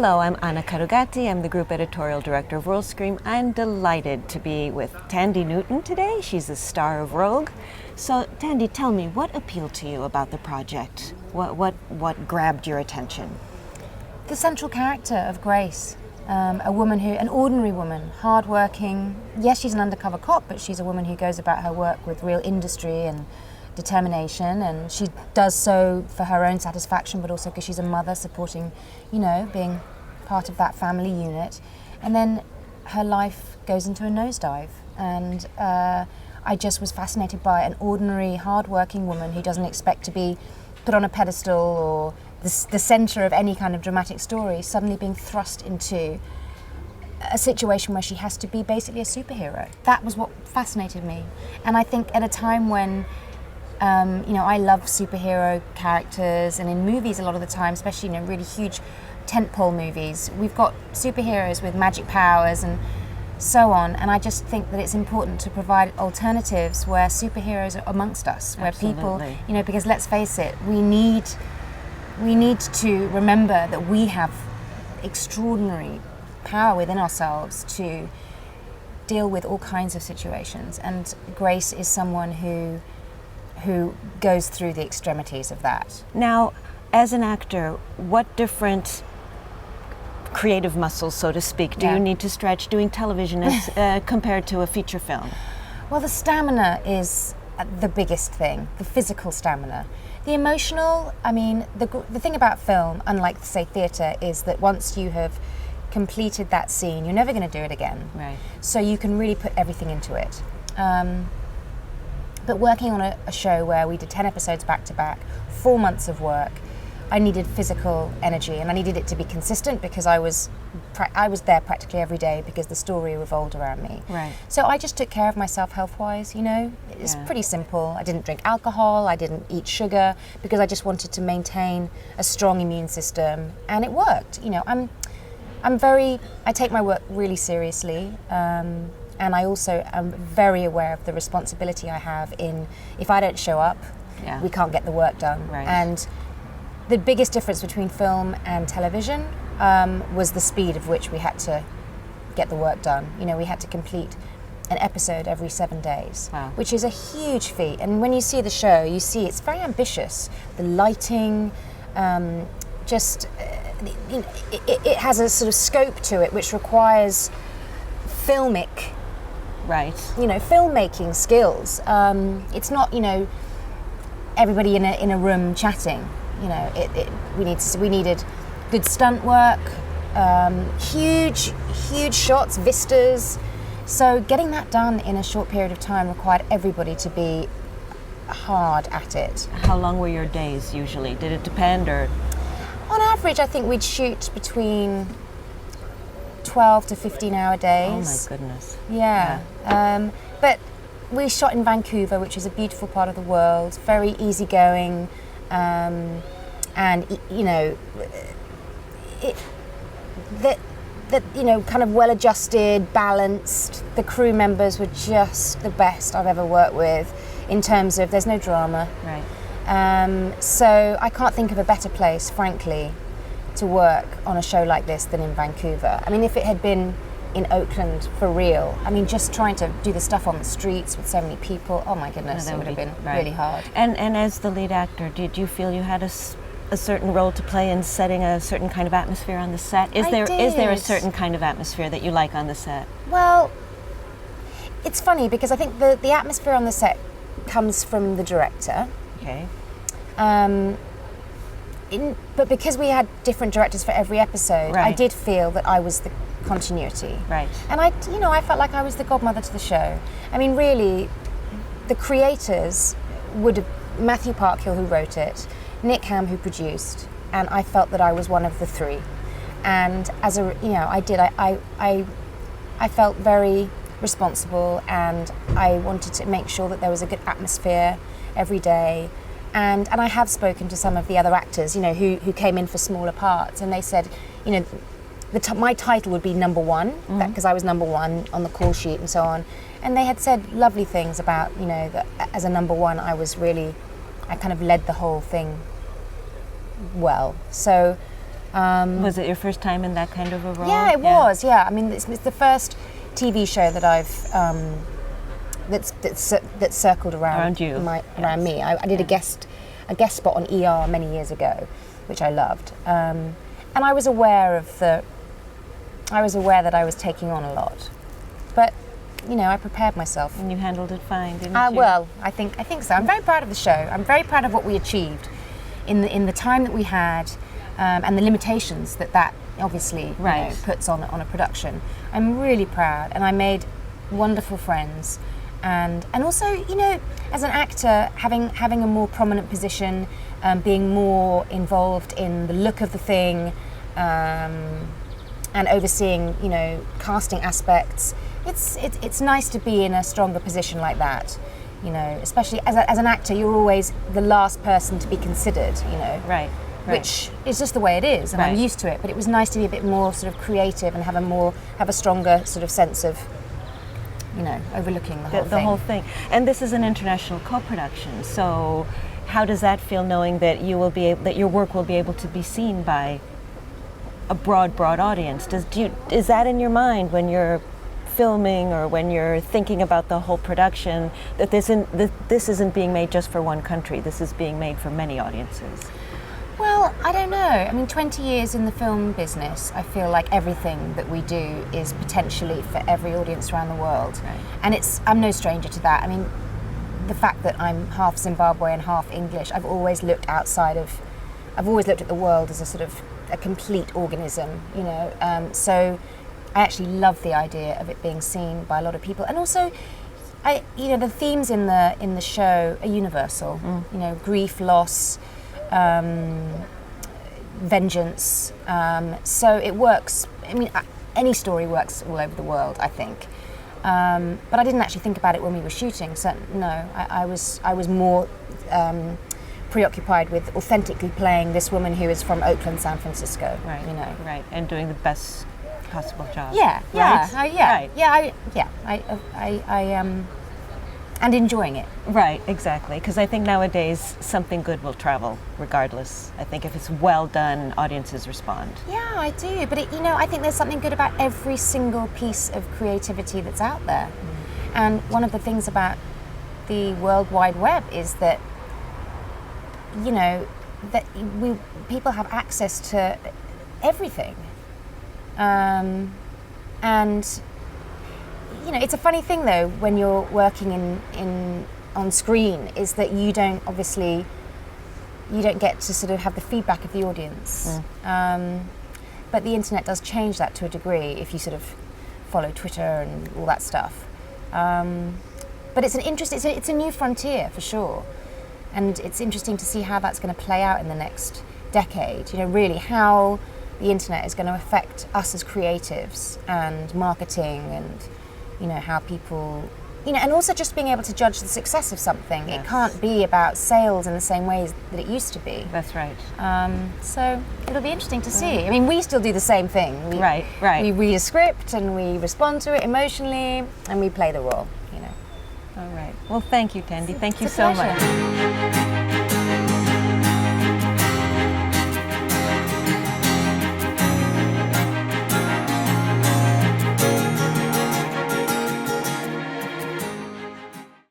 Hello, I'm Anna Carugati. I'm the Group Editorial Director of World Scream. I'm delighted to be with Thandie Newton today. She's the star of Rogue. So, Thandie, tell me, what appealed to you about the project? What grabbed your attention? The central character of Grace, a woman an ordinary woman, hardworking. Yes, she's an undercover cop, but she's a woman who goes about her work with real industry and determination, and she does so for her own satisfaction, but also because she's a mother supporting, being part of that family unit. And then her life goes into a nosedive, and I just was fascinated by an ordinary, hardworking woman who doesn't expect to be put on a pedestal or the center of any kind of dramatic story, suddenly being thrust into a situation where she has to be basically a superhero. That was what fascinated me. And I think at a time when I love superhero characters, and in movies a lot of the time, especially really huge tentpole movies, we've got superheroes with magic powers and so on, and I just think that it's important to provide alternatives where superheroes are amongst us, where Absolutely. people, because let's face it, we need to remember that we have extraordinary power within ourselves to deal with all kinds of situations, and Grace is someone who goes through the extremities of that. Now, as an actor, what different creative muscles, so to speak, do you need to stretch doing television as compared to a feature film? Well, the stamina is the biggest thing, the physical stamina. The emotional, the thing about film, unlike, say, theatre, is that once you have completed that scene, you're never going to do it again. Right. So you can really put everything into it. But working on a show where we did 10 episodes back to back, 4 months of work, I needed physical energy, and I needed it to be consistent because I was there practically every day because the story revolved around me. Right. So I just took care of myself health-wise, It's pretty simple. I didn't drink alcohol, I didn't eat sugar, because I just wanted to maintain a strong immune system, and it worked. I take my work really seriously. And I also am very aware of the responsibility I have if I don't show up, we can't get the work done. Right. And the biggest difference between film and television was the speed of which we had to get the work done. We had to complete an episode every 7 days, wow, which is a huge feat. And when you see the show, you see it's very ambitious. The lighting, it has a sort of scope to it, which requires filmic, filmmaking skills. It's not, everybody in a room chatting. We needed good stunt work, huge shots, vistas. So getting that done in a short period of time required everybody to be hard at it. How long were your days usually? Did it depend, or? On average, I think we'd shoot between 12 to 15-hour days. Oh my goodness. Yeah. But we shot in Vancouver, which is a beautiful part of the world, very easygoing, and kind of well-adjusted, balanced. The crew members were just the best I've ever worked with in terms of there's no drama. Right. So I can't think of a better place, frankly, to work on a show like this than in Vancouver. If it had been in Oakland for real, just trying to do the stuff on the streets with so many people, oh my goodness, it would have been really hard. And as the lead actor, did you feel you had a certain role to play in setting a certain kind of atmosphere on the set? Is there a certain kind of atmosphere that you like on the set? Well, it's funny because I think the atmosphere on the set comes from the director. Okay. But because we had different directors for every episode, right, I did feel that I was the continuity. Right. And I felt like I was the godmother to the show. Really, the creators would have Matthew Parkhill, who wrote it, Nick Ham, who produced, and I felt that I was one of the three. And as I felt very responsible, and I wanted to make sure that there was a good atmosphere every day. And I have spoken to some of the other actors, who came in for smaller parts, and they said, my title would be number one, because I was number one on the call sheet and so on. And they had said lovely things about, that as a number one, I kind of led the whole thing well. So Was it your first time in that kind of a role? Yeah, it was. Yeah, I mean, it's the first TV show that I've that's circled around you, around me. I did a guest spot on ER many years ago, which I loved, and I was aware that I was taking on a lot, but I prepared myself. And you handled it fine, didn't you? Well, I think so. I'm very proud of the show. I'm very proud of what we achieved in the time that we had, and the limitations that obviously puts on a production. I'm really proud, and I made wonderful friends, and also as an actor, having a more prominent position, being more involved in the look of the thing, and overseeing casting aspects. It's nice to be in a stronger position like that, especially as an actor. You're always the last person to be considered, Right. Which is just the way it is, and I'm used to it. But it was nice to be a bit more sort of creative and have a stronger sort of sense of, overlooking the whole thing. And this is an international co-production. So, how does that feel, knowing that that your work will be able to be seen by a broad audience? Is that in your mind when you're filming or when you're thinking about the whole production, that this isn't being made just for one country? This is being made for many audiences. Well, I don't know. I mean, 20 years in the film business, I feel like everything that we do is potentially for every audience around the world. Right. And I'm no stranger to that. I mean, the fact that I'm half Zimbabwean and half English, I've always looked at the world as a sort of a complete organism, so I actually love the idea of it being seen by a lot of people. And also, the themes in the show are universal. Grief, loss, vengeance. So it works. I mean, any story works all over the world, I think. But I didn't actually think about it when we were shooting. So no, I was more preoccupied with authentically playing this woman who is from Oakland, San Francisco. Right. Right, and doing the best possible job. Yeah. Right? And enjoying it. Right, exactly. Because I think nowadays something good will travel regardless. I think if it's well done, audiences respond. Yeah, I do. But I think there's something good about every single piece of creativity that's out there. And one of the things about the World Wide Web is that people have access to everything. And it's a funny thing though when you're working on screen, is that you don't get to sort of have the feedback of the audience. But the internet does change that to a degree if you sort of follow Twitter and all that stuff. But it's a new frontier for sure, and it's interesting to see how that's going to play out in the next decade. Really how the internet is going to affect us as creatives and marketing, and how people, and also just being able to judge the success of something. Yes. It can't be about sales in the same ways that it used to be. That's right. So it'll be interesting to see. I mean, we still do the same thing. Right. We read a script and we respond to it emotionally and we play the role. All right. Well, thank you, Thandie. Thank you It's a so pleasure. much.